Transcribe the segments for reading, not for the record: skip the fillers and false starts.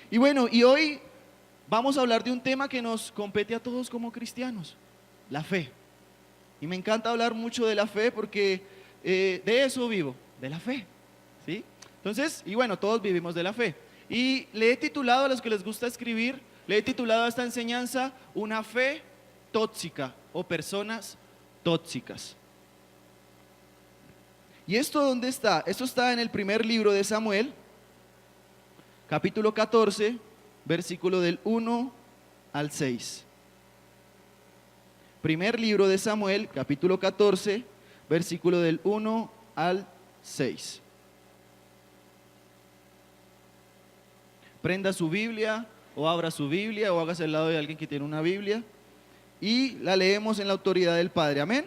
Y bueno, y hoy vamos a hablar de un tema que nos compete a todos como cristianos, la fe. Y me encanta hablar mucho de la fe porque de eso vivo, de la fe, ¿sí? Entonces, y bueno, todos vivimos de la fe. Y le he titulado, a los que les gusta escribir, le he titulado a esta enseñanza una fe tóxica o personas tóxicas. ¿Y esto dónde está? Esto está en el primer libro de Samuel, capítulo 14, versículo del 1 al 6. Primer libro de Samuel, capítulo 14, versículo del 1 al 6. Prenda su Biblia o abra su Biblia o hágase al lado de alguien que tiene una Biblia y la leemos en la autoridad del Padre. Amén.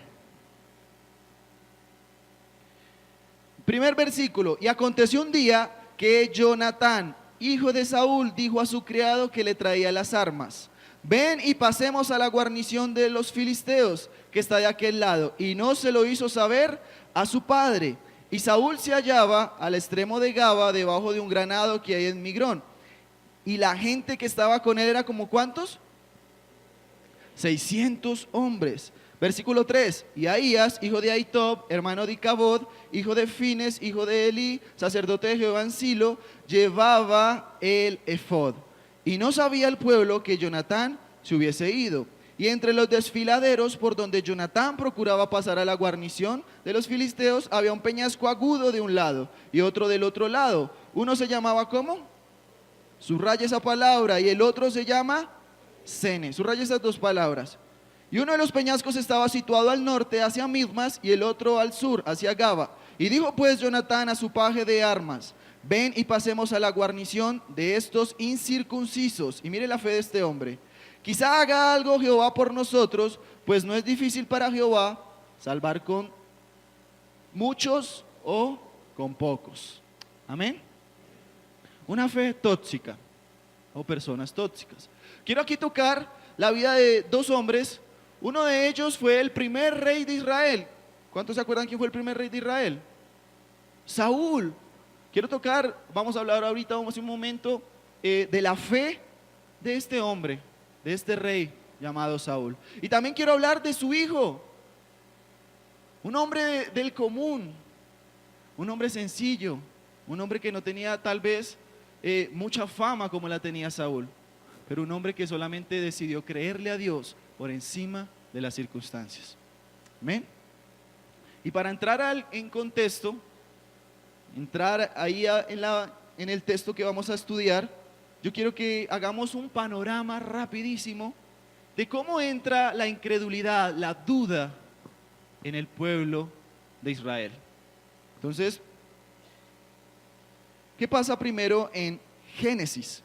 Primer versículo. Y aconteció un día que Jonatán, hijo de Saúl, dijo a su criado que le traía las armas: ven y pasemos a la guarnición de los filisteos que está de aquel lado. Y no se lo hizo saber a su padre. Y Saúl se hallaba al extremo de Gaba, debajo de un granado que hay en Migrón. Y la gente que estaba con él era como ¿cuántos? 600 hombres. Versículo 3. Y Ahías, hijo de Ahitob, hermano de Icabod, hijo de Fines, hijo de Elí, sacerdote de Jehová en Silo, llevaba el efod. Y no sabía el pueblo que Jonatán se hubiese ido. Y entre los desfiladeros por donde Jonatán procuraba pasar a la guarnición de los filisteos, había un peñasco agudo de un lado y otro del otro lado. Uno se llamaba ¿cómo? Subraya esa palabra. Y el otro se llama Sene. Subraya esas dos palabras. Y uno de los peñascos estaba situado al norte hacia Midmas y el otro al sur hacia Gaba. Y dijo pues Jonatán a su paje de armas: ven y pasemos a la guarnición de estos incircuncisos. Y mire la fe de este hombre. Quizá haga algo Jehová por nosotros, pues no es difícil para Jehová salvar con muchos o con pocos. Amén. Una fe tóxica o personas tóxicas. Quiero aquí tocar la vida de dos hombres. Uno de ellos fue el primer rey de Israel. ¿Cuántos se acuerdan quién fue el primer rey de Israel? Saúl. Quiero tocar, vamos a hablar ahorita un momento de la fe de este hombre, de este rey llamado Saúl. Y también quiero hablar de su hijo, un hombre del común, un hombre sencillo, un hombre que no tenía tal vez mucha fama como la tenía Saúl, pero un hombre que solamente decidió creerle a Dios por encima de las circunstancias. Amén. Y para entrar en contexto, entrar ahí en el texto que vamos a estudiar, yo quiero que hagamos un panorama rapidísimo de cómo entra la incredulidad, la duda en el pueblo de Israel. Entonces, ¿qué pasa primero en Génesis?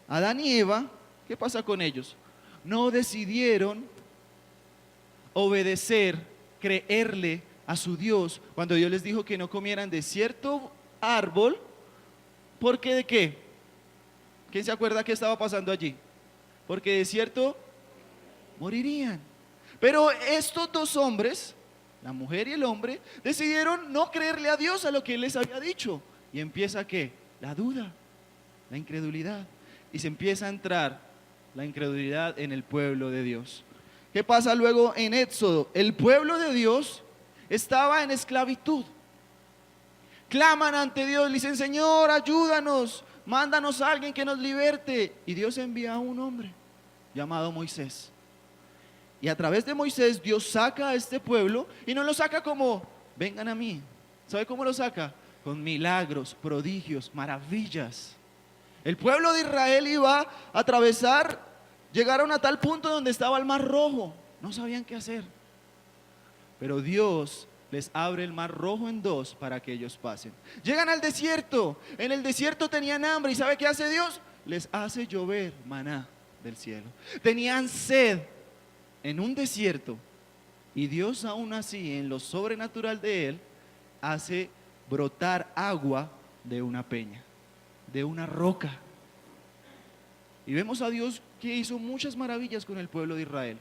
Adán y Eva, ¿qué pasa con ellos? No decidieron obedecer, creerle a su Dios cuando Dios les dijo que no comieran de cierto árbol. ¿Porque de qué? ¿Quién se acuerda qué estaba pasando allí? Porque de cierto morirían. Pero estos dos hombres, la mujer y el hombre, decidieron no creerle a Dios a lo que Él les había dicho. Y empieza ¿qué? La duda, la incredulidad. Y se empieza a entrar la incredulidad en el pueblo de Dios. ¿Qué pasa luego en Éxodo? El pueblo de Dios estaba en esclavitud. Claman ante Dios, le dicen: Señor, ayúdanos, mándanos a alguien que nos liberte. Y Dios envía a un hombre llamado Moisés. Y a través de Moisés Dios saca a este pueblo, y no lo saca como vengan a mí. ¿Sabe cómo lo saca? Con milagros, prodigios, maravillas. El pueblo de Israel iba a atravesar, llegaron a tal punto donde estaba el mar rojo, no sabían qué hacer. Pero Dios les abre el mar rojo en dos para que ellos pasen. Llegan al desierto, en el desierto tenían hambre, ¿y sabe qué hace Dios? Les hace llover maná del cielo. Tenían sed en un desierto, y Dios aún así, en lo sobrenatural de Él, hace brotar agua de una peña, de una roca. Y vemos a Dios que hizo muchas maravillas con el pueblo de Israel.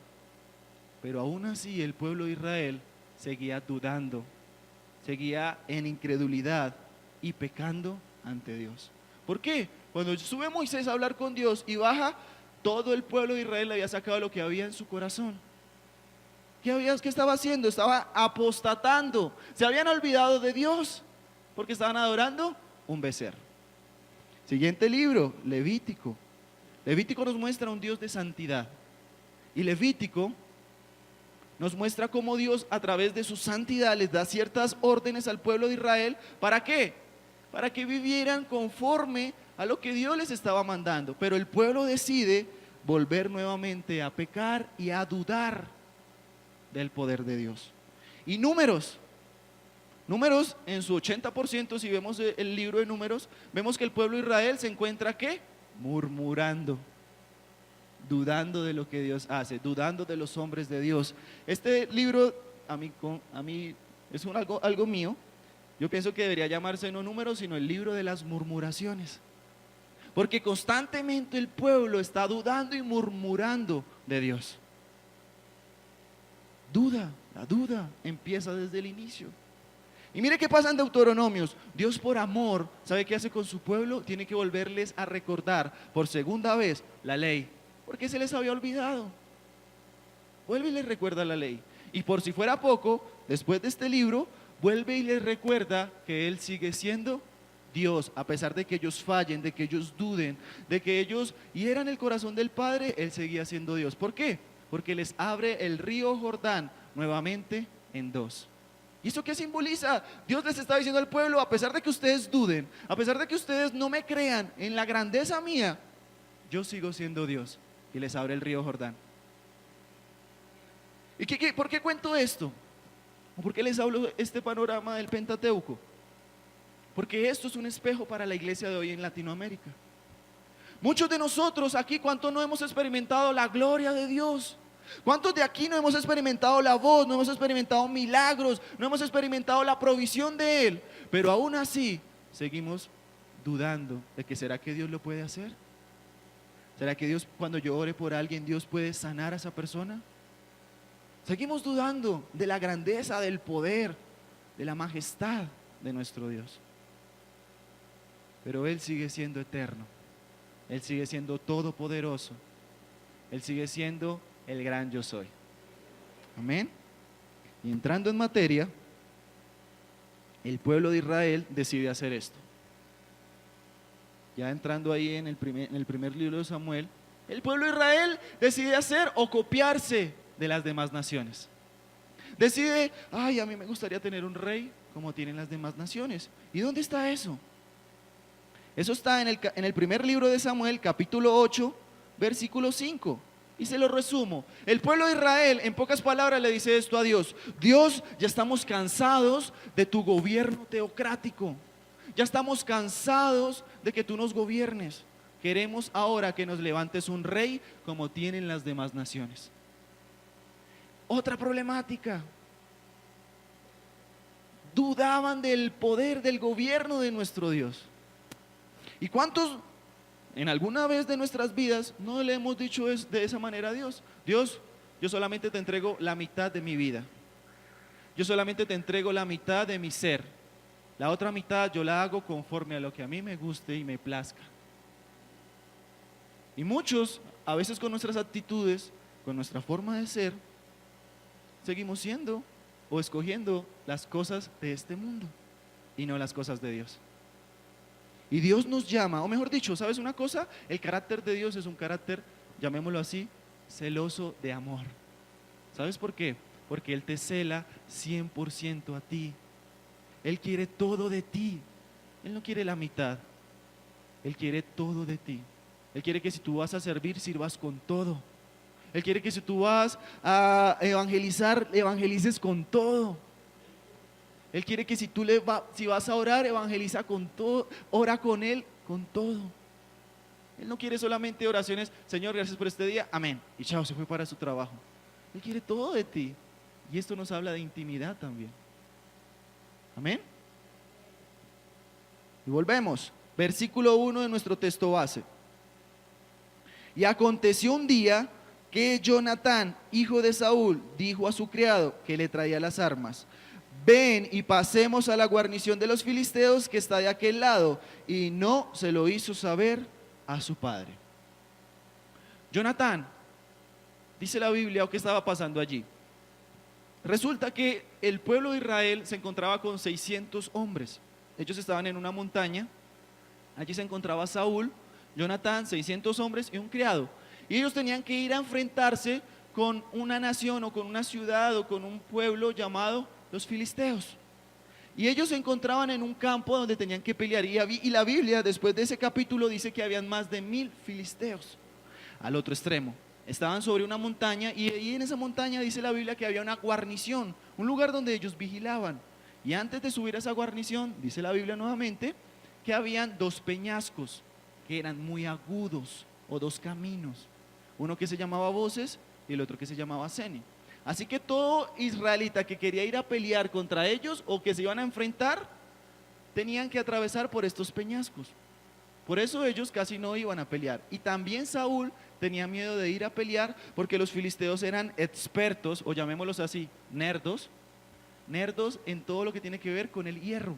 Pero aún así el pueblo de Israel seguía dudando, seguía en incredulidad y pecando ante Dios. ¿Por qué? cuando sube Moisés a hablar con Dios y baja, todo el pueblo de Israel había sacado lo que había en su corazón. ¿Qué estaba haciendo? Estaba apostatando. Se habían olvidado de Dios porque estaban adorando un becerro. Siguiente libro, Levítico. Levítico nos muestra un Dios de santidad. Y Levítico nos muestra cómo Dios a través de su santidad les da ciertas órdenes al pueblo de Israel. ¿Para qué? Para que vivieran conforme a lo que Dios les estaba mandando. Pero el pueblo decide volver nuevamente a pecar y a dudar del poder de Dios. Y Números en su 80%, si vemos el libro de Números, vemos que el pueblo de Israel se encuentra ¿qué? Murmurando, dudando de lo que Dios hace, dudando de los hombres de Dios. Este libro a mí es algo mío. Yo pienso que debería llamarse no Números, sino el libro de las murmuraciones, porque constantemente el pueblo está dudando y murmurando de Dios. La duda empieza desde el inicio. Y mire qué pasa en Deuteronomios. Dios, por amor, ¿sabe qué hace con su pueblo? Tiene que volverles a recordar por segunda vez la ley, porque se les había olvidado. Vuelve y les recuerda la ley. Y por si fuera poco, después de este libro, vuelve y les recuerda que Él sigue siendo Dios, a pesar de que ellos fallen, de que ellos duden, de que ellos hieran el corazón del Padre. Él seguía siendo Dios. ¿Por qué? Porque les abre el río Jordán nuevamente en dos. ¿Y eso qué simboliza? Dios les está diciendo al pueblo: a pesar de que ustedes duden, a pesar de que ustedes no me crean en la grandeza mía, yo sigo siendo Dios. Y les abre el río Jordán. ¿Y por qué cuento esto? ¿O por qué les hablo este panorama del Pentateuco? Porque esto es un espejo para la iglesia de hoy en Latinoamérica. Muchos de nosotros aquí, ¿cuántos no hemos experimentado la gloria de Dios? ¿Cuántos de aquí no hemos experimentado la voz, no hemos experimentado milagros, no hemos experimentado la provisión de Él? Pero aún así seguimos dudando de que ¿será que Dios lo puede hacer? ¿Será que Dios, cuando yo ore por alguien, Dios puede sanar a esa persona? Seguimos dudando de la grandeza, del poder, de la majestad de nuestro Dios. Pero Él sigue siendo eterno. Él sigue siendo todopoderoso. Él sigue siendo el gran yo soy. Amén. Y entrando en materia, el pueblo de Israel decide hacer esto. Ya entrando ahí en el primer libro de Samuel, el pueblo de Israel decide hacer o copiarse de las demás naciones. Decide: a mí me gustaría tener un rey como tienen las demás naciones. ¿Y dónde está eso? Eso está en el primer libro de Samuel, capítulo 8, versículo 5. Y se lo resumo. El pueblo de Israel, en pocas palabras, le dice esto a Dios: Dios, ya estamos cansados de tu gobierno teocrático. Ya estamos cansados de que tú nos gobiernes. Queremos ahora que nos levantes un rey como tienen las demás naciones. Otra problemática: dudaban del poder del gobierno de nuestro Dios. ¿Y cuántos en alguna vez de nuestras vidas no le hemos dicho de esa manera a Dios? Dios, yo solamente te entrego la mitad de mi vida. Yo solamente te entrego la mitad de mi ser. La otra mitad yo la hago conforme a lo que a mí me guste y me plazca. Y muchos, a veces con nuestras actitudes, con nuestra forma de ser, seguimos siendo o escogiendo las cosas de este mundo y no las cosas de Dios. Y Dios nos llama, o mejor dicho, ¿sabes una cosa? El carácter de Dios es un carácter, llamémoslo así, celoso de amor. ¿Sabes por qué? Porque Él te cela 100% a ti. Él quiere todo de ti. Él no quiere la mitad. Él quiere todo de ti. Él quiere que si tú vas a servir, sirvas con todo. Él quiere que si tú vas a evangelizar, evangelices con todo. Él quiere que si vas a orar, evangeliza con todo, ora con Él con todo. Él no quiere solamente oraciones: Señor, gracias por este día, amén, y chao, se fue para su trabajo. Él quiere todo de ti. Y esto nos habla de intimidad también. Amén. Y volvemos, versículo 1 de nuestro texto base. Y aconteció un día que Jonatán, hijo de Saúl, dijo a su criado que le traía las armas: ven y pasemos a la guarnición de los filisteos que está de aquel lado. Y no se lo hizo saber a su padre. Jonatán, dice la Biblia, o qué estaba pasando allí. Resulta que el pueblo de Israel se encontraba con 600 hombres. Ellos estaban en una montaña. Allí se encontraba Saúl, Jonatán, 600 hombres y un criado. Y ellos tenían que ir a enfrentarse con una nación o con una ciudad o con un pueblo llamado los filisteos. Y ellos se encontraban en un campo donde tenían que pelear. Y la Biblia, después de ese capítulo, dice que habían más de 1000 filisteos al otro extremo. Estaban sobre una montaña y ahí en esa montaña dice la Biblia que había una guarnición, un lugar donde ellos vigilaban. Y antes de subir a esa guarnición, dice la Biblia nuevamente, que habían 2 peñascos que eran muy agudos, o 2 caminos, uno que se llamaba Voces y el otro que se llamaba Sene. Así que todo israelita que quería ir a pelear contra ellos o que se iban a enfrentar, tenían que atravesar por estos peñascos. Por eso ellos casi no iban a pelear. Y también Saúl tenía miedo de ir a pelear porque los filisteos eran expertos, o llamémoslos así, nerdos en todo lo que tiene que ver con el hierro.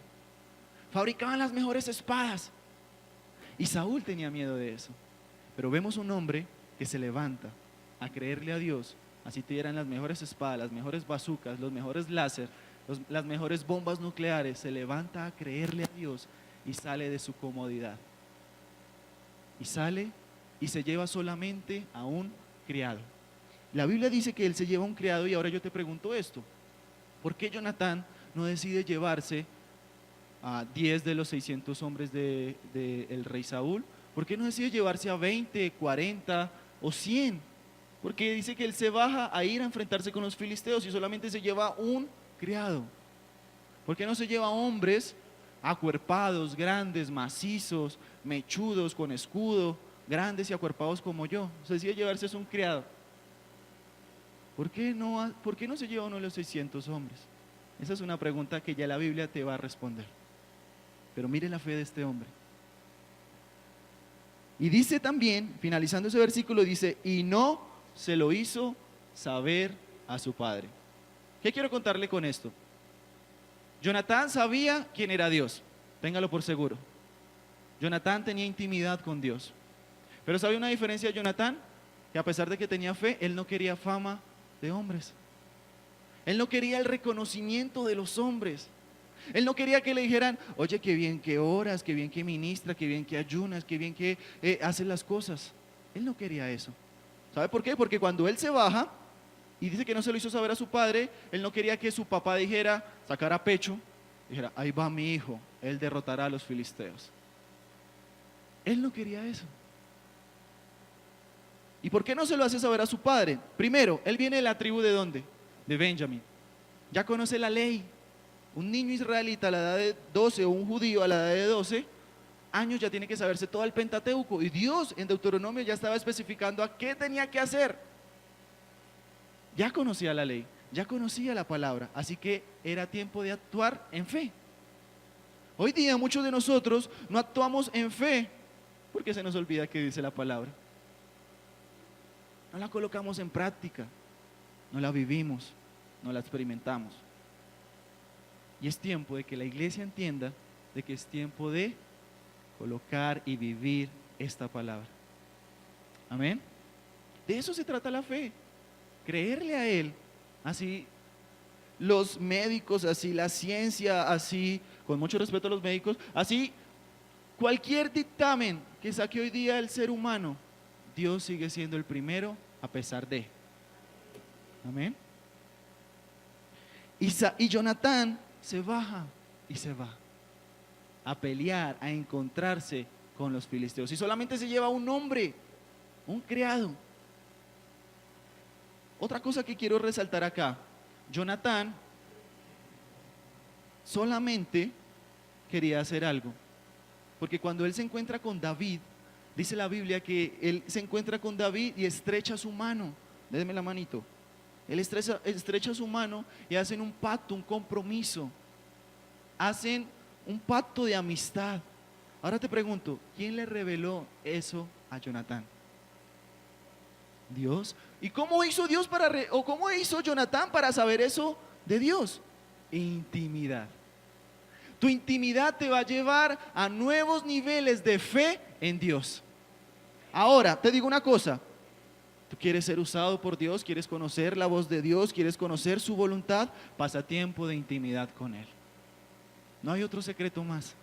Fabricaban las mejores espadas. Y Saúl tenía miedo de eso. Pero vemos un hombre que se levanta a creerle a Dios, así tuvieran las mejores espadas, las mejores bazucas, los mejores láser, las mejores bombas nucleares, se levanta a creerle a Dios y sale de su comodidad. Y sale y se lleva solamente a un criado. La Biblia dice que él se lleva a un criado y ahora yo te pregunto esto. ¿Por qué Jonatán no decide llevarse a 10 de los 600 hombres del rey Saúl? ¿Por qué no decide llevarse a 20, 40 o 100? Porque dice que él se baja a ir a enfrentarse con los filisteos y solamente se lleva un criado. ¿Por qué no se lleva hombres acuerpados, grandes, macizos, mechudos, con escudo, grandes y acuerpados como yo? Se decide llevarse un criado. ¿Por qué no se lleva uno de los 600 hombres? Esa es una pregunta que ya la Biblia te va a responder. Pero mire la fe de este hombre. Y dice también, finalizando ese versículo, dice, y no se lo hizo saber a su padre. ¿Qué quiero contarle con esto? Jonatán sabía quién era Dios, téngalo por seguro. Jonatán tenía intimidad con Dios. Pero ¿sabe una diferencia de Jonatán? Que a pesar de que tenía fe, él no quería fama de hombres. Él no quería el reconocimiento de los hombres. Él no quería que le dijeran, oye, qué bien que oras, qué bien que ministras, qué bien que ayunas, qué bien que haces las cosas. Él no quería eso. ¿Sabe por qué? Porque cuando él se baja y dice que no se lo hizo saber a su padre, él no quería que su papá dijera, sacara pecho, dijera, ahí va mi hijo, él derrotará a los filisteos. Él no quería eso. ¿Y por qué no se lo hace saber a su padre? Primero, él viene de la tribu ¿de dónde? De Benjamín. Ya conoce la ley. Un niño israelita a la edad de 12 o un judío a la edad de 12 años ya tiene que saberse todo el Pentateuco. Y Dios en Deuteronomio ya estaba especificando a qué tenía que hacer. Ya conocía la ley, ya conocía la palabra, así que era tiempo de actuar en fe. Hoy día muchos de nosotros no actuamos en fe porque se nos olvida que dice la palabra. No la colocamos en práctica, no la vivimos, no la experimentamos. Y es tiempo de que la iglesia entienda de que es tiempo de colocar y vivir esta palabra. Amén. De eso se trata la fe. Creerle a Él. Así los médicos, así la ciencia, así, con mucho respeto a los médicos, así cualquier dictamen que saque hoy día el ser humano, Dios sigue siendo el primero a pesar de. Amén. Y Jonatán se baja y se va a pelear, a encontrarse con los filisteos. Y solamente se lleva un hombre, un criado. Otra cosa que quiero resaltar acá, Jonatán solamente quería hacer algo. Porque cuando él se encuentra con David, dice la Biblia que él se encuentra con David y estrecha su mano. Déjeme la manito. Él estrecha su mano y hacen un pacto, un compromiso. Hacen un pacto de amistad. Ahora te pregunto, ¿quién le reveló eso a Jonatán? Dios. ¿Y cómo hizo Dios cómo hizo Jonatán para saber eso de Dios? intimidad. Tu intimidad te va a llevar a nuevos niveles de fe en Dios. Ahora, te digo una cosa. ¿Tú quieres ser usado por Dios? ¿Quieres conocer la voz de Dios? ¿Quieres conocer su voluntad? Pasa tiempo de intimidad con Él. No hay otro secreto más.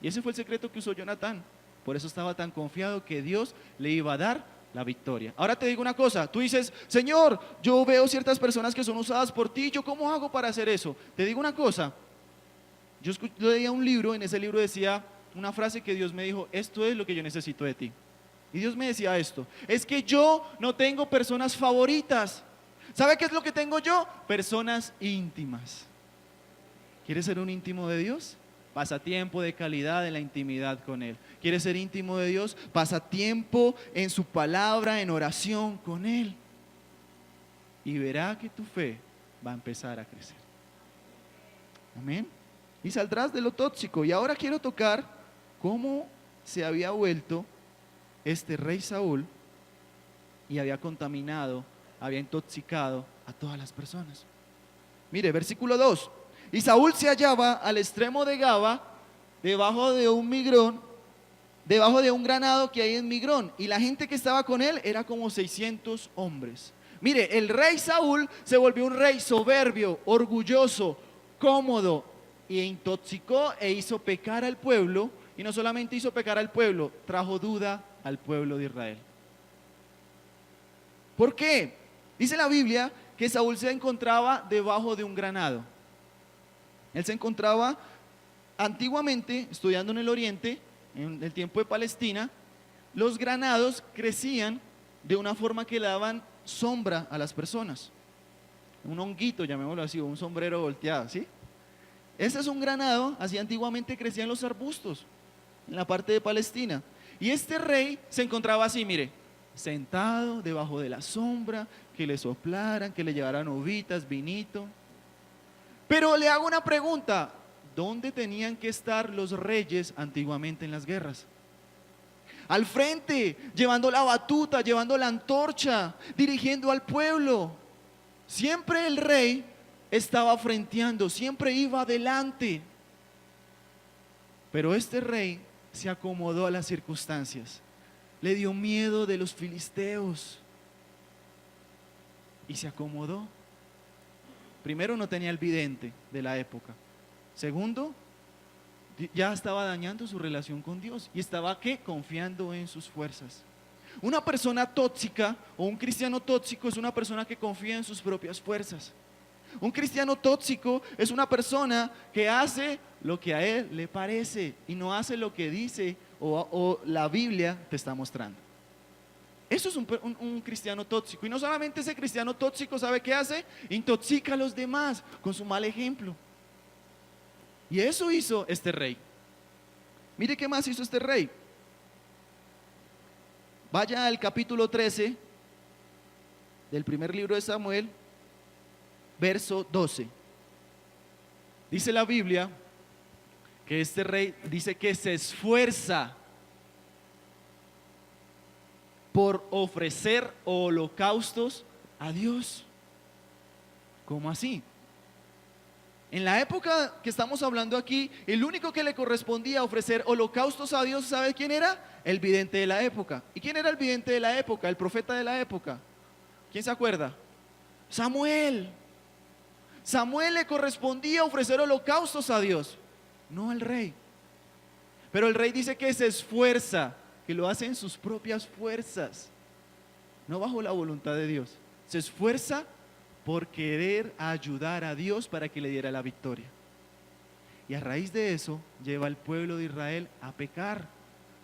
Y ese fue el secreto que usó Jonatán. Por eso estaba tan confiado que Dios le iba a dar la victoria. Ahora te digo una cosa. Tú dices, Señor, yo veo ciertas personas que son usadas por ti. ¿Yo cómo hago para hacer eso? Te digo una cosa. Yo leía un libro, en ese libro decía una frase que Dios me dijo, esto es lo que yo necesito de ti. Y Dios me decía esto, es que yo no tengo personas favoritas. ¿Sabe qué es lo que tengo yo? Personas íntimas. ¿Quieres ser un íntimo de Dios? Pasa tiempo de calidad en la intimidad con Él. ¿Quieres ser íntimo de Dios? Pasa tiempo en su palabra, en oración con Él. Y verá que tu fe va a empezar a crecer. Amén. Y saldrás de lo tóxico. Y ahora quiero tocar cómo se había vuelto este rey Saúl y había contaminado, había intoxicado a todas las personas. Mire, versículo 2. Y Saúl se hallaba al extremo de Gaba, debajo de un migrón, debajo de un granado que hay en Migrón. Y la gente que estaba con él era como 600 hombres. Mire, el rey Saúl se volvió un rey soberbio, orgulloso, cómodo, e intoxicó e hizo pecar al pueblo. Y no solamente hizo pecar al pueblo, trajo duda al pueblo de Israel. ¿Por qué? Dice la Biblia que Saúl se encontraba debajo de un granado. Él se encontraba antiguamente estudiando en el oriente, en el tiempo de Palestina. Los granados crecían de una forma que le daban sombra a las personas. Un honguito, llamémoslo así, o un sombrero volteado, ¿sí? Ese es un granado, así antiguamente crecían los arbustos en la parte de Palestina. Y este rey se encontraba así, mire, sentado debajo de la sombra, que le soplaran, que le llevaran uvitas, vinito. Pero le hago una pregunta, ¿dónde tenían que estar los reyes antiguamente en las guerras? Al frente, llevando la batuta, llevando la antorcha, dirigiendo al pueblo. Siempre el rey estaba frenteando, siempre iba adelante. Pero este rey se acomodó a las circunstancias. Le dio miedo de los filisteos y se acomodó. Primero, no tenía el vidente de la época. Segundo, ya estaba dañando su relación con Dios y estaba ¿qué? Confiando en sus fuerzas. Una persona tóxica o un cristiano tóxico es una persona que confía en sus propias fuerzas. Un cristiano tóxico es una persona que hace lo que a él le parece y no hace lo que dice o la Biblia te está mostrando. Eso es un cristiano tóxico. Y no solamente ese cristiano tóxico, ¿sabe qué hace? Intoxica a los demás con su mal ejemplo. Y eso hizo este rey. Mire qué más hizo este rey. Vaya al capítulo 13 del primer libro de Samuel, verso 12. Dice la Biblia que este rey dice que se esfuerza por ofrecer holocaustos a Dios. ¿Cómo así? En la época que estamos hablando aquí, el único que le correspondía ofrecer holocaustos a Dios, ¿sabe quién era? El vidente de la época. ¿Y quién era el vidente de la época? El profeta de la época. ¿Quién se acuerda? Samuel. Samuel le correspondía ofrecer holocaustos a Dios, no al rey. Pero el rey dice que se esfuerza, que lo hace en sus propias fuerzas, no bajo la voluntad de Dios. Se esfuerza por querer ayudar a Dios para que le diera la victoria. Y a raíz de eso lleva al pueblo de Israel a pecar,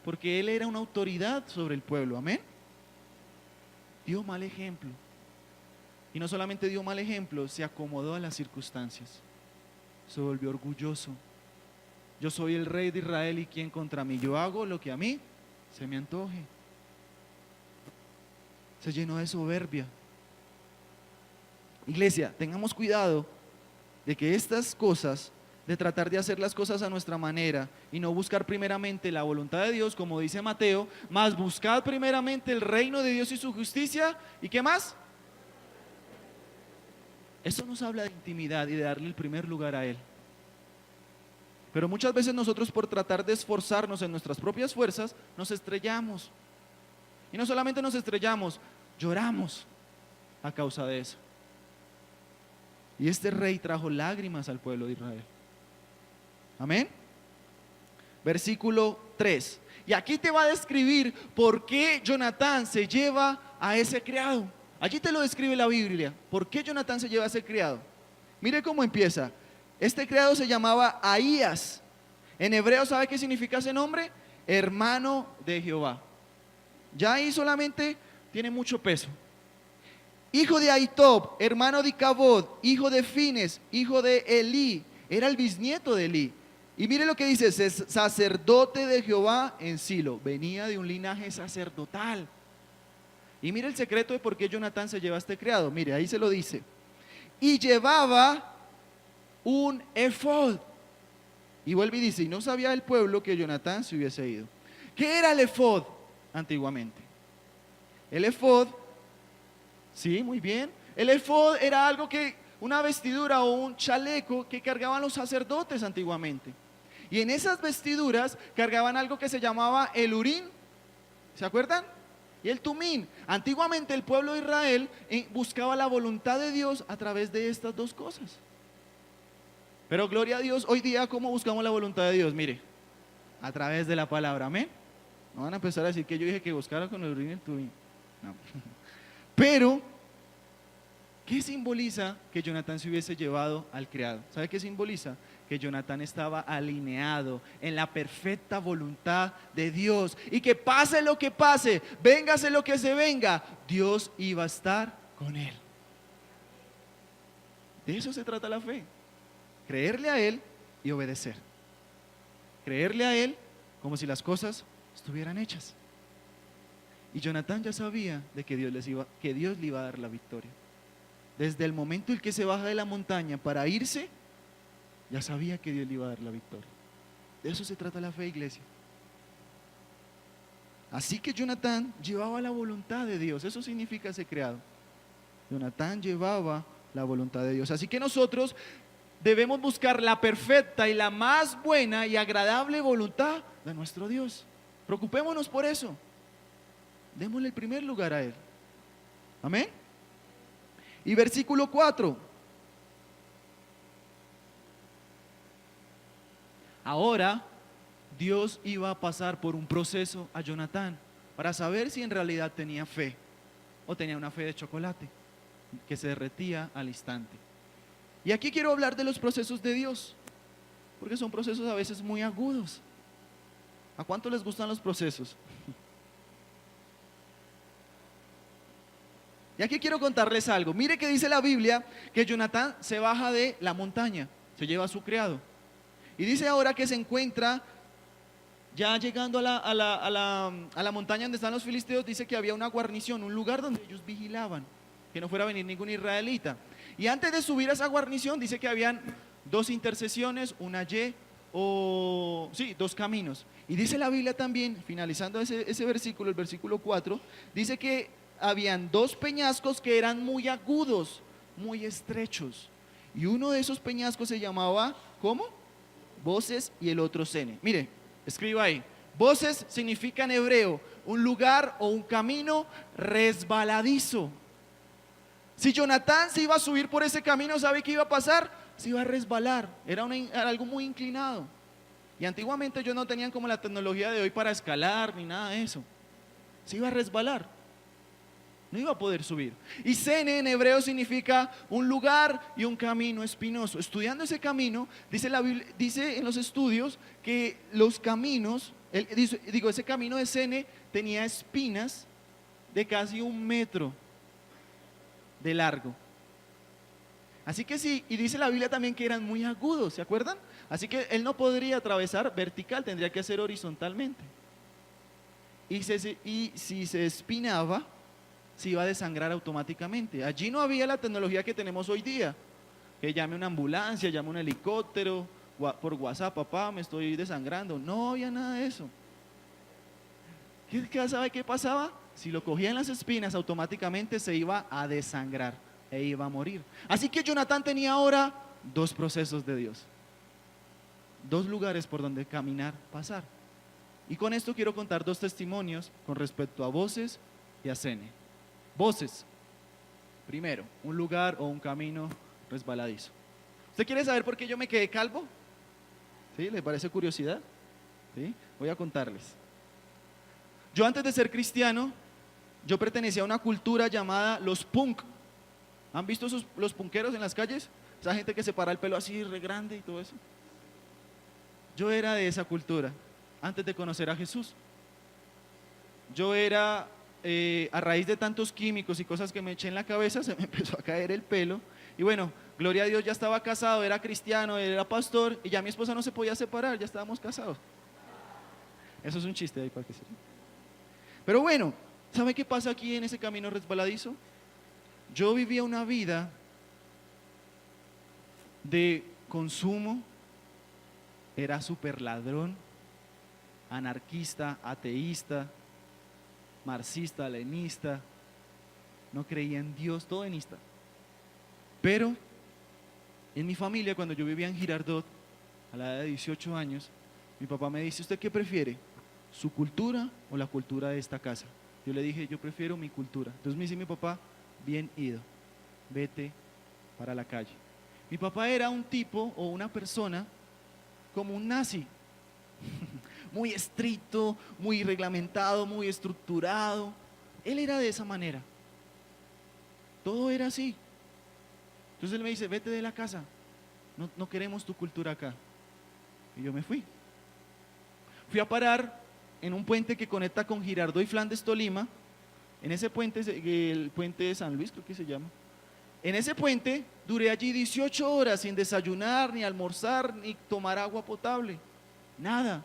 porque él era una autoridad sobre el pueblo. Amén. Dio mal ejemplo. Y no solamente dio mal ejemplo, se acomodó a las circunstancias. Se volvió orgulloso. Yo soy el rey de Israel y ¿quién contra mí? Yo hago lo que a mí se me antoje. Se llenó de soberbia. Iglesia, tengamos cuidado de que estas cosas, de tratar de hacer las cosas a nuestra manera y no buscar primeramente la voluntad de Dios, como dice Mateo, más buscad primeramente el reino de Dios y su justicia. ¿Y qué más? Eso nos habla de intimidad y de darle el primer lugar a Él. Pero muchas veces nosotros, por tratar de esforzarnos en nuestras propias fuerzas, nos estrellamos. Y no solamente nos estrellamos, lloramos a causa de eso. Y este rey trajo lágrimas al pueblo de Israel. Amén. Versículo 3. Y aquí te va a describir por qué Jonatán se lleva a ese criado. Allí te lo describe la Biblia. ¿Por qué Jonatán se lleva a ese criado? Mire cómo empieza. Este criado se llamaba Ahías. En hebreo, ¿sabe qué significa ese nombre? Hermano de Jehová. Ya ahí solamente tiene mucho peso. Hijo de Ahitob, hermano de Icabod, hijo de Fines, hijo de Elí. Era el bisnieto de Elí. Y mire lo que dice, sacerdote de Jehová en Silo. Venía de un linaje sacerdotal. Y mire el secreto de por qué Jonatán se lleva a este criado. Mire, ahí se lo dice. Y llevaba un efod. Y vuelve y dice, y no sabía el pueblo que Jonatán se hubiese ido. ¿Qué era el efod antiguamente? El efod, sí, muy bien. El efod era algo que, una vestidura o un chaleco que cargaban los sacerdotes antiguamente. Y en esas vestiduras cargaban algo que se llamaba el urín, ¿se acuerdan? Y el tumín. Antiguamente el pueblo de Israel buscaba la voluntad de Dios a través de estas dos cosas. Pero gloria a Dios, hoy día, ¿cómo buscamos la voluntad de Dios? Mire, a través de la palabra, amén. No van a empezar a decir que yo dije que buscara con el urín y el tumín. No. Pero, ¿qué simboliza que Jonatán se hubiese llevado al criado? ¿Sabe qué simboliza? Que Jonatán estaba alineado en la perfecta voluntad de Dios, y que pase lo que pase, véngase lo que se venga, Dios iba a estar con él. De eso se trata la fe. Creerle a Él y obedecer. Creerle a Él como si las cosas estuvieran hechas. Y Jonatán ya sabía de que Dios le iba a dar la victoria. Desde el momento en que se baja de la montaña para irse, ya sabía que Dios le iba a dar la victoria. De eso se trata la fe, iglesia. Así que Jonatán llevaba la voluntad de Dios. Eso significa ser creado. Jonatán llevaba la voluntad de Dios. Así que nosotros debemos buscar la perfecta y la más buena y agradable voluntad de nuestro Dios. Preocupémonos por eso. Démosle el primer lugar a Él. Amén. Y versículo 4. Ahora Dios iba a pasar por un proceso a Jonatán para saber si en realidad tenía fe o tenía una fe de chocolate que se derretía al instante. Y aquí quiero hablar de los procesos de Dios, porque son procesos a veces muy agudos. ¿A cuánto les gustan los procesos? Y aquí quiero contarles algo. Mire que dice la Biblia que Jonatán se baja de la montaña, se lleva a su criado. Y dice ahora que se encuentra ya llegando a la montaña donde están los filisteos. Dice que había una guarnición, un lugar donde ellos vigilaban que no fuera a venir ningún israelita. Y antes de subir a esa guarnición dice que habían dos intercesiones, dos caminos. Y dice la Biblia también, finalizando ese versículo, el versículo 4, dice que habían dos peñascos que eran muy agudos, muy estrechos. Y uno de esos peñascos se llamaba, ¿cómo? Boses, y el otro Sene. Mire, escriba ahí. Boses significa en hebreo un lugar o un camino resbaladizo. Si Jonatán se iba a subir por ese camino, ¿sabe qué iba a pasar? Se iba a resbalar, era algo muy inclinado. Y antiguamente ellos no tenían como la tecnología de hoy para escalar ni nada de eso. Se iba a resbalar, no iba a poder subir. Y Sene en hebreo significa un lugar y un camino espinoso. Estudiando ese camino, dice la Biblia, dice en los estudios que los caminos, ese camino de Sene tenía espinas de casi 1 metro de largo. Así que sí, y dice la Biblia también que eran muy agudos, ¿se acuerdan? Así que él no podría atravesar vertical, tendría que hacer horizontalmente. Y si se espinaba, se iba a desangrar automáticamente. Allí no había la tecnología que tenemos hoy día, que llame una ambulancia, llame un helicóptero, por WhatsApp, papá, me estoy desangrando. No había nada de eso. ¿Sabe qué pasaba? Si lo cogían las espinas, automáticamente se iba a desangrar. e iba a morir. Así que Jonatán tenía ahora dos procesos de Dios, dos lugares por donde caminar, pasar. Y con esto quiero contar dos testimonios con respecto a voces y a Cene. Voces. Primero, un lugar o un camino resbaladizo. ¿Usted quiere saber por qué yo me quedé calvo? ¿Sí? ¿Le parece curiosidad? ¿Sí? Voy a contarles. Yo antes de ser cristiano, yo pertenecía a una cultura llamada los punk. ¿Han visto los punkeros en las calles? Esa gente que se para el pelo así re grande y todo eso. Yo era de esa cultura antes de conocer a Jesús. Yo era, a raíz de tantos químicos y cosas que me eché en la cabeza, se me empezó a caer el pelo. Y bueno, gloria a Dios, ya estaba casado, era cristiano, era pastor, y ya mi esposa no se podía separar, ya estábamos casados. Eso es un chiste ahí para que se... Pero bueno, ¿sabe qué pasa aquí en ese camino resbaladizo? Yo vivía una vida de consumo, era súper ladrón, anarquista, ateísta, marxista, leninista, no creía en Dios, todo enista. Pero en mi familia, cuando yo vivía en Girardot, a la edad de 18 años, mi papá me dice: ¿usted qué prefiere? ¿Su cultura o la cultura de esta casa? Yo le dije: yo prefiero mi cultura. Entonces me dice mi papá: bien ido, vete para la calle. Mi papá era un tipo o una persona como un nazi, muy estricto, muy reglamentado, muy estructurado. Él era de esa manera, todo era así. Entonces él me dice: vete de la casa, no queremos tu cultura acá. Y yo me fui. Fui a parar en un puente que conecta con Girardot y Flandes, Tolima. En ese puente, el puente de San Luis creo que se llama. En ese puente duré allí 18 horas sin desayunar, ni almorzar, ni tomar agua potable, nada.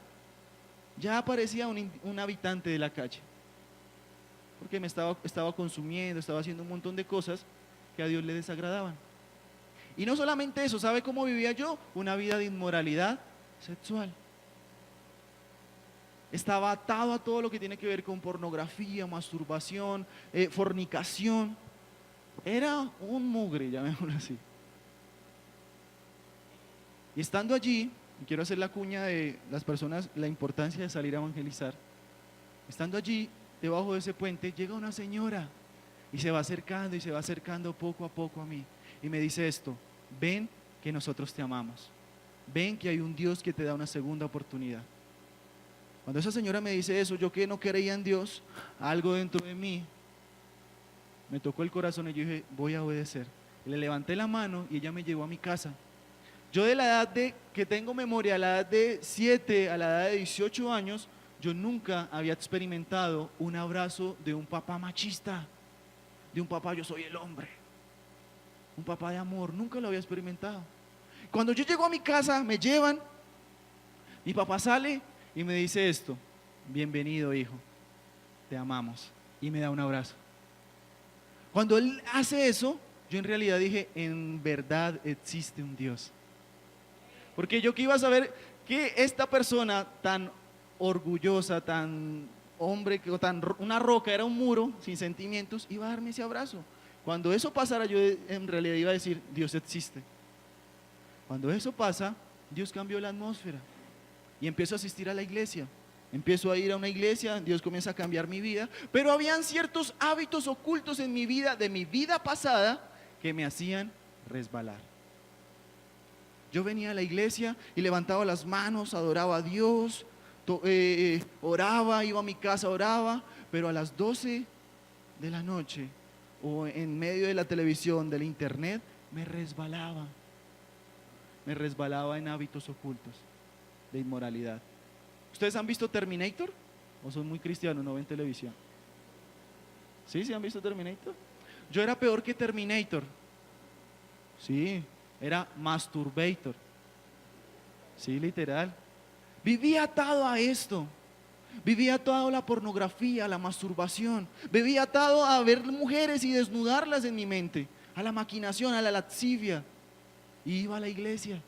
Ya parecía un habitante de la calle, porque estaba consumiendo, estaba haciendo un montón de cosas que a Dios le desagradaban. Y no solamente eso, ¿sabe cómo vivía yo? Una vida de inmoralidad sexual. Estaba atado a todo lo que tiene que ver con pornografía, masturbación, fornicación. Era un mugre, llamémoslo así. Y estando allí, y quiero hacer la cuña de las personas, la importancia de salir a evangelizar. Estando allí, debajo de ese puente, llega una señora y se va acercando y se va acercando poco a poco a mí. Y me dice esto: ven que nosotros te amamos. Ven que hay un Dios que te da una segunda oportunidad. Cuando esa señora me dice eso, yo que no creía en Dios, algo dentro de mí me tocó el corazón y yo dije: voy a obedecer. Le levanté la mano y ella me llevó a mi casa. Yo, de la edad de que tengo memoria, a la edad de 7 a la edad de 18 años, yo nunca había experimentado un abrazo de un papá machista, de un papá yo soy el hombre, un papá de amor. Nunca lo había experimentado. Cuando yo llego a mi casa, me llevan, mi papá sale y me dice esto: bienvenido, hijo, te amamos, y me da un abrazo. Cuando él hace eso, yo en realidad dije: en verdad existe un Dios. Porque yo que iba a saber que esta persona tan orgullosa, tan hombre, tan una roca, era un muro sin sentimientos, iba a darme ese abrazo. Cuando eso pasara, yo en realidad iba a decir: Dios existe. Cuando eso pasa, Dios cambió la atmósfera y empiezo a asistir a la iglesia. Empiezo a ir a una iglesia, Dios comienza a cambiar mi vida, pero habían ciertos hábitos ocultos en mi vida, de mi vida pasada, que me hacían resbalar. Yo venía a la iglesia y levantaba las manos, adoraba a Dios, oraba, iba a mi casa, oraba, pero a las 12 de la noche o en medio de la televisión, del internet, me resbalaba en hábitos ocultos de inmoralidad. ¿Ustedes han visto Terminator? ¿O son muy cristianos, no ven televisión? ¿Sí? ¿Sí han visto Terminator? Yo era peor que Terminator. Sí, era masturbator. Sí, literal. Vivía atado a esto. Vivía atado a la pornografía, a la masturbación. Vivía atado a ver mujeres y desnudarlas en mi mente, a la maquinación, a la lascivia. Y iba a la iglesia.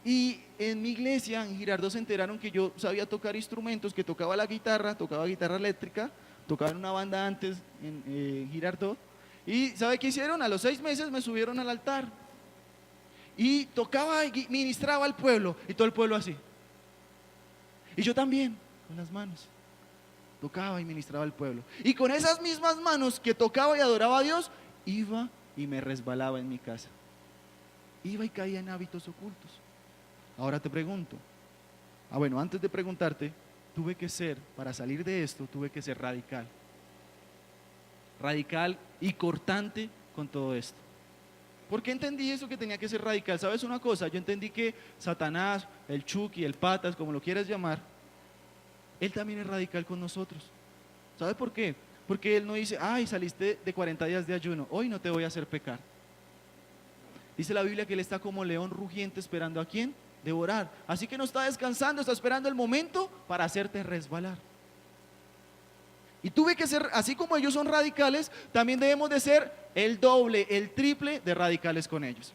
Y en mi iglesia, en Girardot, se enteraron que yo sabía tocar instrumentos, que tocaba la guitarra, tocaba guitarra eléctrica, tocaba en una banda antes en Girardot. Y ¿sabe qué hicieron? A los 6 meses me subieron al altar y tocaba y ministraba al pueblo, y todo el pueblo así. Y yo también, con las manos, tocaba y ministraba al pueblo. Y con esas mismas manos que tocaba y adoraba a Dios, iba y me resbalaba en mi casa. Iba y caía en hábitos ocultos. Ahora te pregunto, bueno, antes de preguntarte, para salir de esto, tuve que ser radical. Radical y cortante con todo esto. ¿Por qué entendí eso que tenía que ser radical? ¿Sabes una cosa? Yo entendí que Satanás, el Chucky, el Patas, como lo quieras llamar, él también es radical con nosotros. ¿Sabes por qué? Porque él no dice, ay, saliste de 40 días de ayuno, hoy no te voy a hacer pecar. Dice la Biblia que él está como león rugiente esperando ¿a quién? Devorar. Así que no está descansando, está esperando el momento para hacerte resbalar. Y tuve que ser, así como ellos son radicales, también debemos de ser el doble, el triple de radicales con ellos.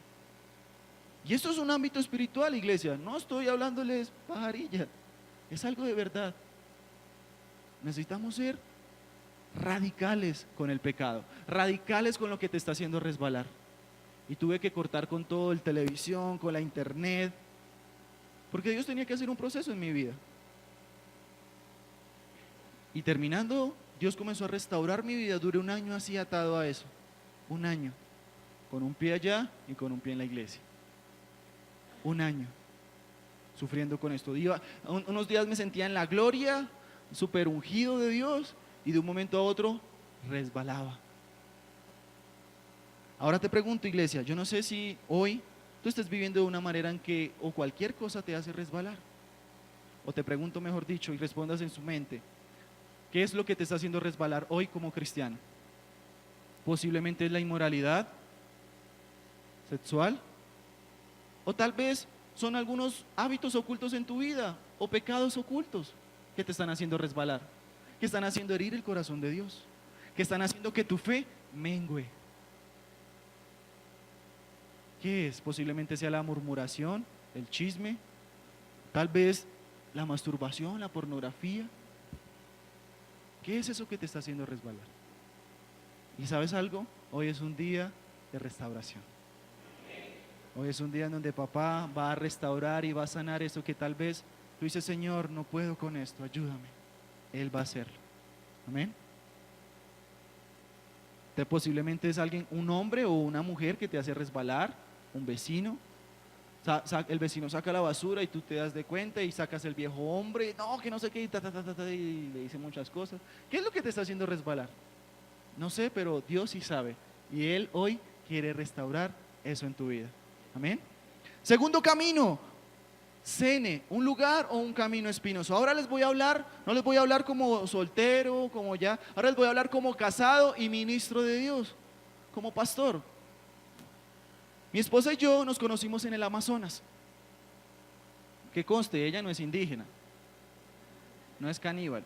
Y esto es un ámbito espiritual, iglesia. No estoy hablándoles pajarilla, es algo de verdad. Necesitamos ser radicales con el pecado, radicales con lo que te está haciendo resbalar. Y tuve que cortar con todo, el televisión, con la internet, porque Dios tenía que hacer un proceso en mi vida. Y terminando, Dios comenzó a restaurar mi vida. Duré un año así atado a eso. Un año, con un pie allá y con un pie en la iglesia. Un año, sufriendo con esto. Unos días me sentía en la gloria, súper ungido de Dios, y de un momento a otro resbalaba. Ahora te pregunto, iglesia, yo no sé si hoy tú estés viviendo de una manera en que o cualquier cosa te hace resbalar. O te pregunto, mejor dicho, y respondas en su mente, ¿qué es lo que te está haciendo resbalar hoy como cristiano? Posiblemente es la inmoralidad sexual, o tal vez son algunos hábitos ocultos en tu vida o pecados ocultos que te están haciendo resbalar, que están haciendo herir el corazón de Dios, que están haciendo que tu fe mengüe. ¿Qué es? Posiblemente sea la murmuración, el chisme, tal vez la masturbación, la pornografía. ¿Qué es eso que te está haciendo resbalar? ¿Y sabes algo? Hoy es un día de restauración. Hoy es un día en donde papá va a restaurar y va a sanar eso que tal vez tú dices, Señor, no puedo con esto, ayúdame. Él va a hacerlo. Amén. Posiblemente es alguien, un hombre o una mujer que te hace resbalar, un vecino. El vecino saca la basura y tú te das de cuenta y sacas el viejo hombre, no, que no sé qué, y le dice muchas cosas. ¿Qué es lo que te está haciendo resbalar? No sé, pero Dios sí sabe. Y Él hoy quiere restaurar eso en tu vida. Amén. Segundo camino, cene, un lugar o un camino espinoso. Ahora les voy a hablar, no les voy a hablar como soltero, como ya, ahora les voy a hablar como casado y ministro de Dios, como pastor. Mi esposa y yo nos conocimos en el Amazonas. Que conste, ella no es indígena, no es caníbal.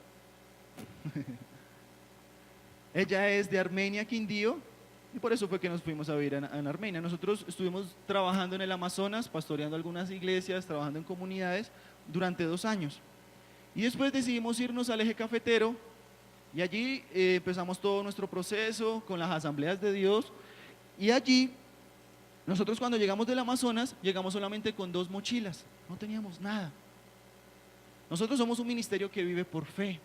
Ella es de Armenia, Quindío, y por eso fue que nos fuimos a vivir en Armenia. Nosotros estuvimos trabajando en el Amazonas, pastoreando algunas iglesias, trabajando en comunidades durante 2 años. Y después decidimos irnos al eje cafetero, y allí empezamos todo nuestro proceso con las asambleas de Dios. Y allí nosotros, cuando llegamos del Amazonas, llegamos solamente con 2 mochilas, no teníamos nada. Nosotros somos un ministerio que vive por fe.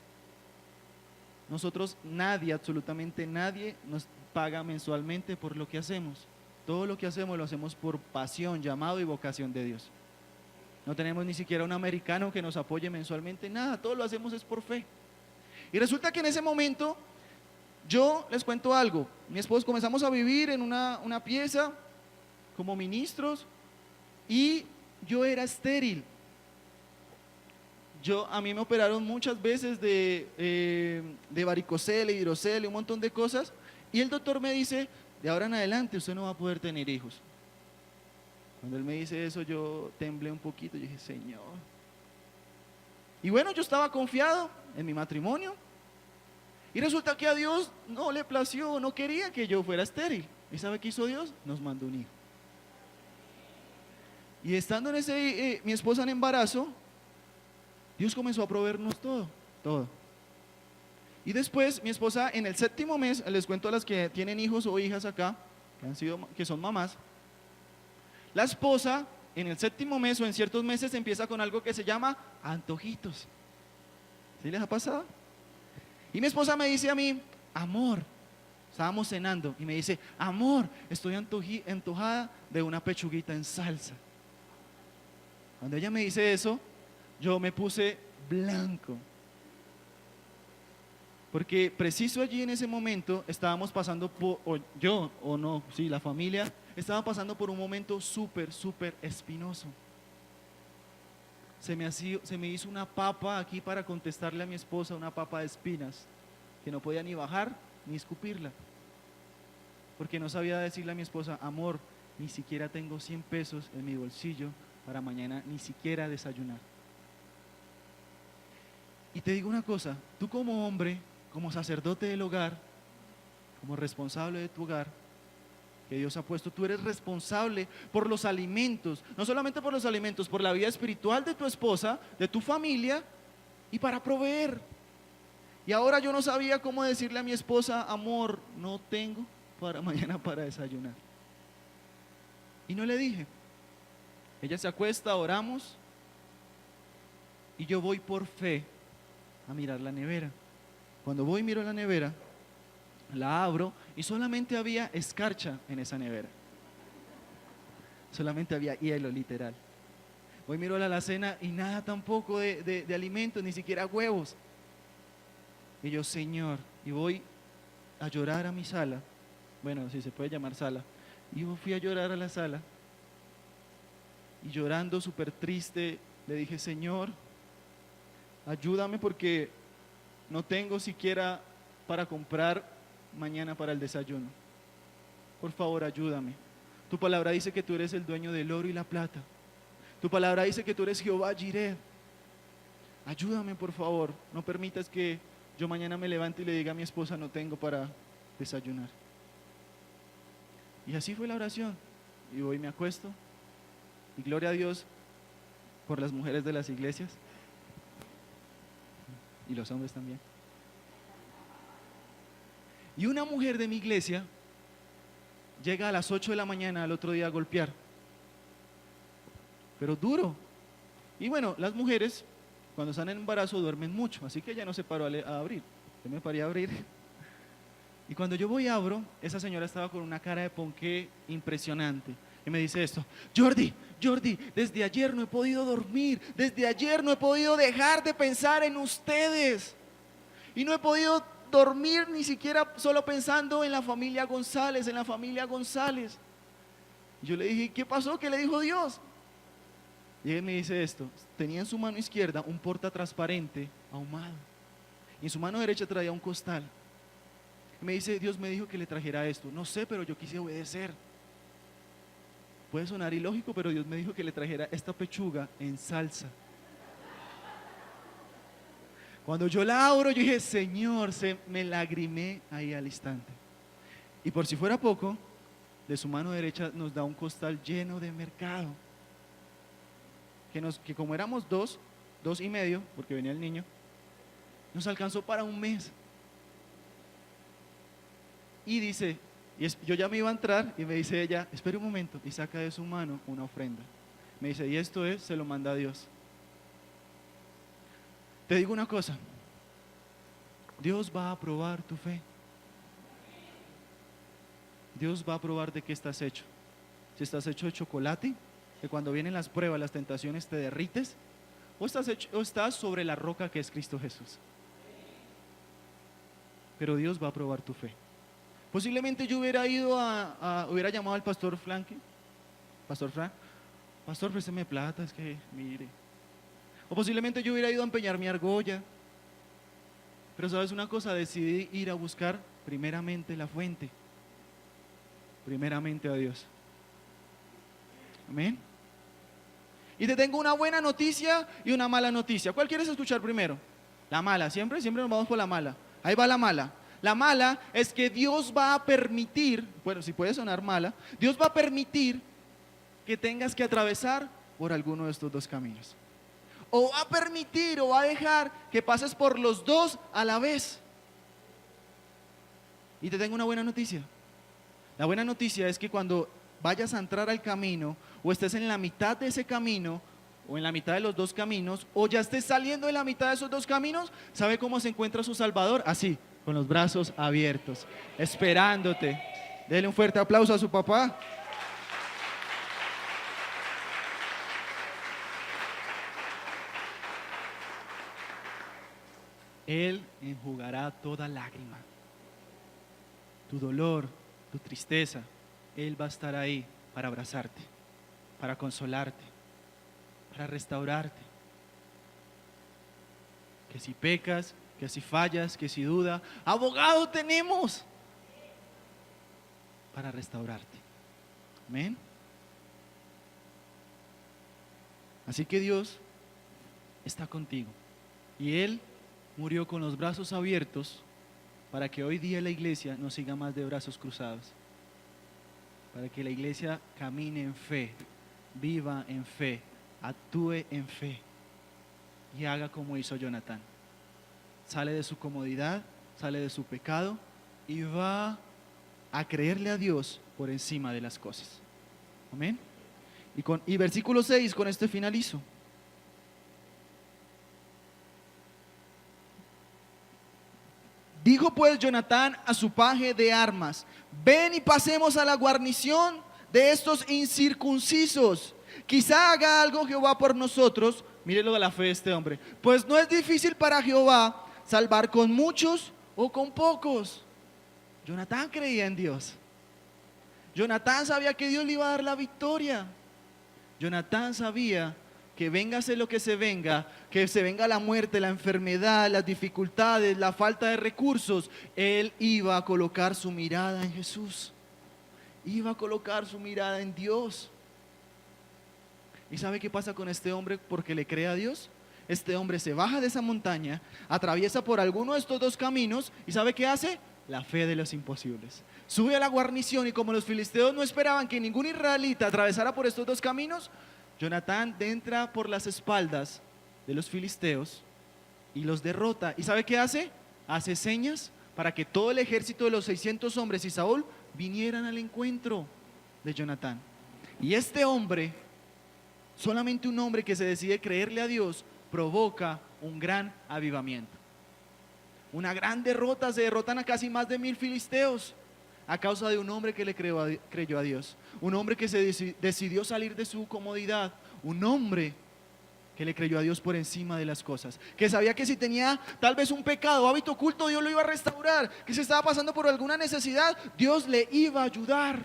Nosotros, nadie, absolutamente nadie nos paga mensualmente por lo que hacemos. Todo lo que hacemos lo hacemos por pasión, llamado y vocación de Dios. No tenemos ni siquiera un americano que nos apoye mensualmente, nada, todo lo hacemos es por fe. Y resulta que en ese momento, yo les cuento algo, mi esposo, comenzamos a vivir en una pieza como ministros, y yo era estéril. A mí me operaron muchas veces de varicocele, hidrocele, un montón de cosas, y el doctor me dice, de ahora en adelante usted no va a poder tener hijos. Cuando él me dice eso, yo temblé un poquito, yo dije, Señor. Y bueno, yo estaba confiado en mi matrimonio, y resulta que a Dios no le plació, no quería que yo fuera estéril. ¿Y sabe qué hizo Dios? Nos mandó un hijo. Y estando en mi esposa en embarazo, Dios comenzó a proveernos todo. Y después mi esposa en el 7.º mes, les cuento a las que tienen hijos o hijas acá, que son mamás, la esposa en el 7.º mes o en ciertos meses empieza con algo que se llama antojitos. ¿Sí les ha pasado? Y mi esposa me dice a mí, amor, estábamos cenando y me dice, amor, estoy antojada de una pechuguita en salsa. Cuando ella me dice eso, yo me puse blanco. Porque preciso allí en ese momento estábamos pasando por, la familia estaba pasando por un momento súper espinoso. Se me hizo una papa aquí para contestarle a mi esposa, una papa de espinas, que no podía ni bajar ni escupirla. Porque no sabía decirle a mi esposa, amor, ni siquiera tengo 100 pesos en mi bolsillo para mañana ni siquiera desayunar. Y te digo una cosa, tú como hombre, como sacerdote del hogar, como responsable de tu hogar, que Dios ha puesto, tú eres responsable por los alimentos, no solamente por los alimentos, por la vida espiritual de tu esposa, de tu familia y para proveer. Y ahora yo no sabía cómo decirle a mi esposa, amor, no tengo para mañana para desayunar. Y no le dije. Ella se acuesta, oramos y yo voy por fe a mirar la nevera. Cuando voy y miro la nevera, la abro y solamente había escarcha en esa nevera. Solamente había hielo, literal. Voy y miro la alacena y nada tampoco de alimentos, ni siquiera huevos. Y yo, Señor, y voy a llorar a mi sala. Bueno, si se puede llamar sala. Y yo fui a llorar a la sala. Y llorando súper triste, le dije, Señor, ayúdame porque no tengo siquiera para comprar mañana para el desayuno. Por favor, ayúdame. Tu palabra dice que tú eres el dueño del oro y la plata. Tu palabra dice que tú eres Jehová Jireh. Ayúdame, por favor. No permitas que yo mañana me levante y le diga a mi esposa, no tengo para desayunar. Y así fue la oración. Y hoy me acuesto. Y gloria a Dios por las mujeres de las iglesias. Y los hombres también. Y una mujer de mi iglesia llega a las 8 de la mañana al otro día a golpear. Pero duro. Y bueno, las mujeres cuando están en embarazo duermen mucho, así que ella no se paró a abrir. Yo me paré a abrir. Y cuando yo voy y abro, esa señora estaba con una cara de ponqué impresionante. Y me dice esto, Jordi, desde ayer no he podido dormir, desde ayer no he podido dejar de pensar en ustedes. Y no he podido dormir ni siquiera solo pensando en la familia González, Y yo le dije, ¿qué pasó? ¿Qué le dijo Dios? Y él me dice esto, tenía en su mano izquierda un portatransparente ahumado. Y en su mano derecha traía un costal. Y me dice, Dios me dijo que le trajera esto. No sé, pero yo quise obedecer. Puede sonar ilógico, pero Dios me dijo que le trajera esta pechuga en salsa. Cuando yo la abro, yo dije, Señor, me lagrimé ahí al instante. Y por si fuera poco, de su mano derecha nos da un costal lleno de mercado. Que como éramos dos y medio, porque venía el niño, nos alcanzó para un mes. Y dice, yo ya me iba a entrar y me dice ella, espere un momento, y saca de su mano una ofrenda. Me dice, y esto se lo manda a Dios. Te digo una cosa, Dios va a probar tu fe. Dios va a probar de qué estás hecho. Si estás hecho de chocolate, que cuando vienen las pruebas, las tentaciones te derrites, o estás sobre la roca que es Cristo Jesús. Pero Dios va a probar tu fe. Posiblemente yo hubiera ido hubiera llamado al pastor Frank, pastor, présteme plata, es que mire. O posiblemente yo hubiera ido a empeñar mi argolla. Pero sabes una cosa, decidí ir a buscar primeramente la fuente, primeramente a Dios. Amén. Y te tengo una buena noticia y una mala noticia. ¿Cuál quieres escuchar primero? La mala, siempre nos vamos por la mala. Ahí va la mala. La mala es que Dios va a permitir, bueno, si puede sonar mala, Dios va a permitir que tengas que atravesar por alguno de estos dos caminos. O va a permitir o va a dejar que pases por los dos a la vez. Y te tengo una buena noticia. La buena noticia es que cuando vayas a entrar al camino, o estés en la mitad de ese camino, o en la mitad de los dos caminos, o ya estés saliendo de la mitad de esos dos caminos, ¿sabe cómo se encuentra su Salvador? Así, con los brazos abiertos, esperándote. Dele un fuerte aplauso a su papá. Él enjugará toda lágrima, tu dolor, tu tristeza. Él va a estar ahí para abrazarte, para consolarte, para restaurarte. Que si pecas, que si fallas, que si duda, abogado tenemos para restaurarte. Amén. Así que Dios está contigo y Él murió con los brazos abiertos para que hoy día la iglesia no siga más de brazos cruzados, para que la iglesia camine en fe, viva en fe, actúe en fe y haga como hizo Jonatán. Sale de su comodidad, sale de su pecado y va a creerle a Dios por encima de las cosas. Amén. Y versículo 6, con este finalizo. Dijo pues Jonatán a su paje de armas: ven y pasemos a la guarnición de estos incircuncisos. Quizá haga algo Jehová por nosotros. Mire lo de la fe de este hombre. Pues no es difícil para Jehová salvar con muchos o con pocos. Jonatán creía en Dios. Jonatán sabía que Dios le iba a dar la victoria. Jonatán sabía que véngase lo que se venga la muerte, la enfermedad, las dificultades, la falta de recursos, él iba a colocar su mirada en Jesús, iba a colocar su mirada en Dios. ¿Y sabe qué pasa con este hombre porque le cree a Dios? Este hombre se baja de esa montaña, atraviesa por alguno de estos dos caminos y ¿sabe qué hace? La fe de los imposibles. Sube a la guarnición y como los filisteos no esperaban que ningún israelita atravesara por estos dos caminos, Jonatán entra por las espaldas de los filisteos y los derrota. ¿Y sabe qué hace? Hace señas para que todo el ejército de los 600 hombres y Saúl vinieran al encuentro de Jonatán. Y este hombre, solamente un hombre que se decide creerle a Dios, provoca un gran avivamiento. Una gran derrota, se derrotan a casi más de 1000 filisteos a causa de un hombre que le creyó a Dios, un hombre que se decidió salir de su comodidad, un hombre que le creyó a Dios por encima de las cosas, que sabía que si tenía tal vez un pecado o hábito oculto, Dios lo iba a restaurar, que si estaba pasando por alguna necesidad, Dios le iba a ayudar,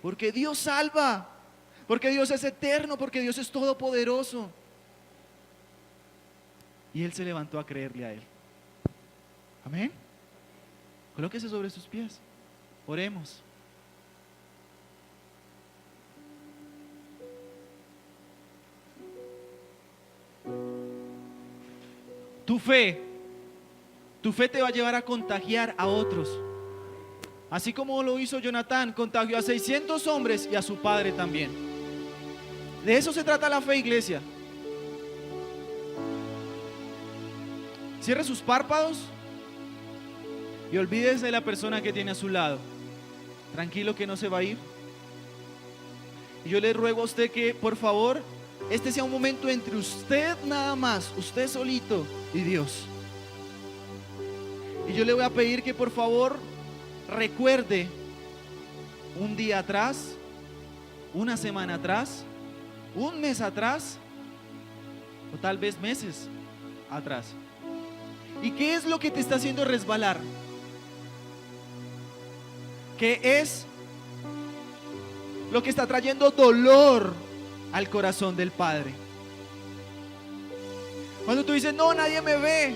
porque Dios salva, porque Dios es eterno, porque Dios es todopoderoso. Y él se levantó a creerle a él. Amén. Colóquese sobre sus pies. Oremos. Tu fe te va a llevar a contagiar a otros. Así como lo hizo Jonatán, contagió a 600 hombres y a su padre también. De eso se trata la fe, iglesia. Cierre sus párpados y olvídese de la persona que tiene a su lado. Tranquilo, que no se va a ir. Y yo le ruego a usted que por favor este sea un momento entre usted nada más, usted solito y Dios. Y yo le voy a pedir que por favor recuerde un día atrás, una semana atrás, un mes atrás o tal vez meses atrás. ¿Y qué es lo que te está haciendo resbalar? ¿Qué es lo que está trayendo dolor al corazón del Padre? Cuando tú dices, no, nadie me ve,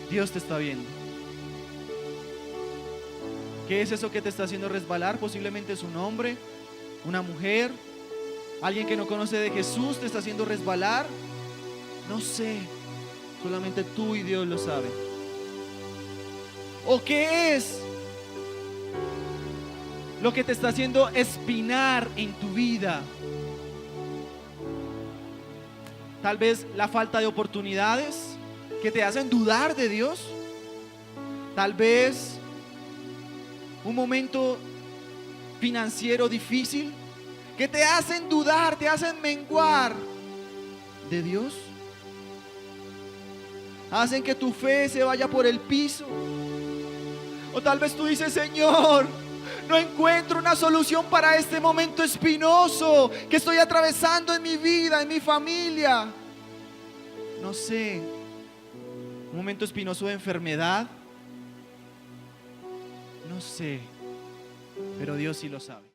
Dios te está viendo. ¿Qué es eso que te está haciendo resbalar? Posiblemente es un hombre, una mujer, alguien que no conoce de Jesús te está haciendo resbalar. No sé, solamente tú y Dios lo saben. ¿O qué es lo que te está haciendo espinar en tu vida? Tal vez la falta de oportunidades que te hacen dudar de Dios. Tal vez un momento financiero difícil que te hacen dudar, te hacen menguar de Dios. Hacen que tu fe se vaya por el piso. O tal vez tú dices: Señor, no encuentro una solución para este momento espinoso que estoy atravesando en mi vida, en mi familia. No sé, un momento espinoso de enfermedad. No sé, pero Dios sí lo sabe.